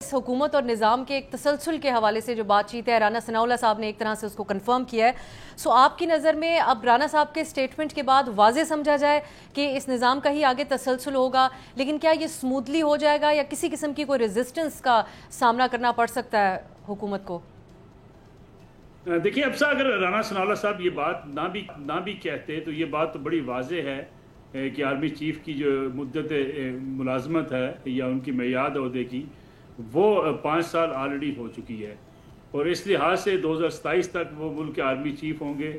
اس حکومت اور نظام کے ایک تسلسل کے حوالے سے جو بات چیت ہے، رانا ثناء اللہ صاحب نے ایک طرح سے اس کو کنفرم کیا ہے. سو آپ کی نظر میں اب رانا صاحب کے سٹیٹمنٹ کے بعد واضح سمجھا جائے کہ اس نظام کا ہی آگے تسلسل ہوگا، لیکن کیا یہ سموتھلی ہو جائے گا یا کسی قسم کی کوئی ریزسٹنس کا سامنا کرنا پڑ سکتا ہے حکومت کو؟ دیکھیے اب اگر رانا ثناء اللہ صاحب یہ بات نہ بھی کہتے تو یہ بات تو بڑی واضح ہے کہ آرمی چیف کی جو مدت ملازمت ہے یا ان کی میعاد عہدے کی وہ 5 سال آلریڈی ہو چکی ہے، اور اس لحاظ سے 2027 تک وہ ملک کے آرمی چیف ہوں گے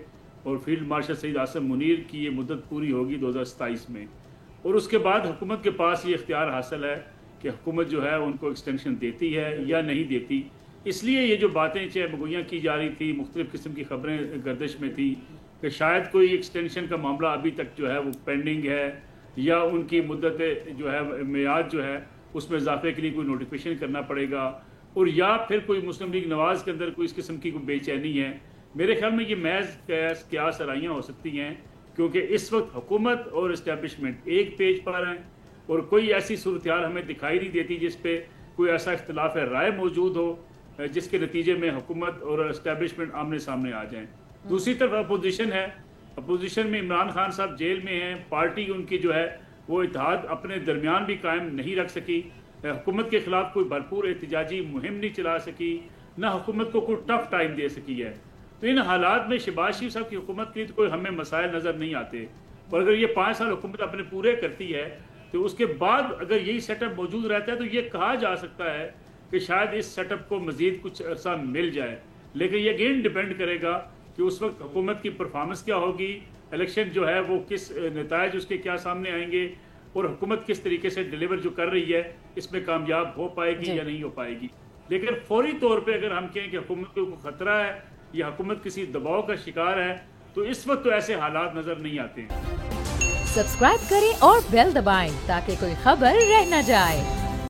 اور فیلڈ مارشل سعید عاصم منیر کی یہ مدت پوری ہوگی 2027 میں، اور اس کے بعد حکومت کے پاس یہ اختیار حاصل ہے کہ حکومت جو ہے ان کو ایکسٹینشن دیتی ہے یا نہیں دیتی. اس لیے یہ جو باتیں چاہے مگویاں کی جا رہی تھی، مختلف قسم کی خبریں گردش میں تھی کہ شاید کوئی ایکسٹینشن کا معاملہ ابھی تک جو ہے وہ پینڈنگ ہے یا ان کی مدت جو ہے میعاد جو ہے اس میں اضافے کے لیے کوئی نوٹیفیکیشن کرنا پڑے گا، اور یا پھر کوئی مسلم لیگ نواز کے اندر کوئی اس قسم کی کوئی بے چینی ہے. میرے خیال میں یہ محض قیاس آرائیاں ہو سکتی ہیں، کیونکہ اس وقت حکومت اور اسٹیبلشمنٹ ایک پیج پر ہیں اور کوئی ایسی صورتحال ہمیں دکھائی نہیں دیتی جس پہ کوئی ایسا اختلاف رائے موجود ہو جس کے نتیجے میں حکومت اور اسٹیبلشمنٹ آمنے سامنے آ جائیں. دوسری طرف اپوزیشن ہے، اپوزیشن میں عمران خان صاحب جیل میں ہیں، پارٹی ان کی جو ہے وہ اتحاد اپنے درمیان بھی قائم نہیں رکھ سکی، حکومت کے خلاف کوئی بھرپور احتجاجی مہم نہیں چلا سکی، نہ حکومت کو کوئی ٹف ٹائم دے سکی ہے. تو ان حالات میں شہباز شریف صاحب کی حکومت کے لیے کوئی ہمیں مسائل نظر نہیں آتے، اور اگر یہ 5 سال حکومت اپنے پورے کرتی ہے تو اس کے بعد اگر یہی سیٹ اپ موجود رہتا ہے تو یہ کہا جا سکتا ہے کہ شاید اس سیٹ اپ کو مزید کچھ عرصہ مل جائے. لیکن یہ اگین ڈیپینڈ کرے گا کہ اس وقت حکومت کی پرفارمنس کیا ہوگی، الیکشن جو ہے وہ کس نتائج اس کے کیا سامنے آئیں گے، اور حکومت کس طریقے سے ڈیلیور جو کر رہی ہے اس میں کامیاب ہو پائے گی یا نہیں ہو پائے گی. لیکن فوری طور پہ اگر ہم کہیں کہ حکومت کو خطرہ ہے یا حکومت کسی دباؤ کا شکار ہے تو اس وقت تو ایسے حالات نظر نہیں آتے ہیں. سبسکرائب کریں اور بیل دبائیں تاکہ کوئی خبر رہ نہ جائے.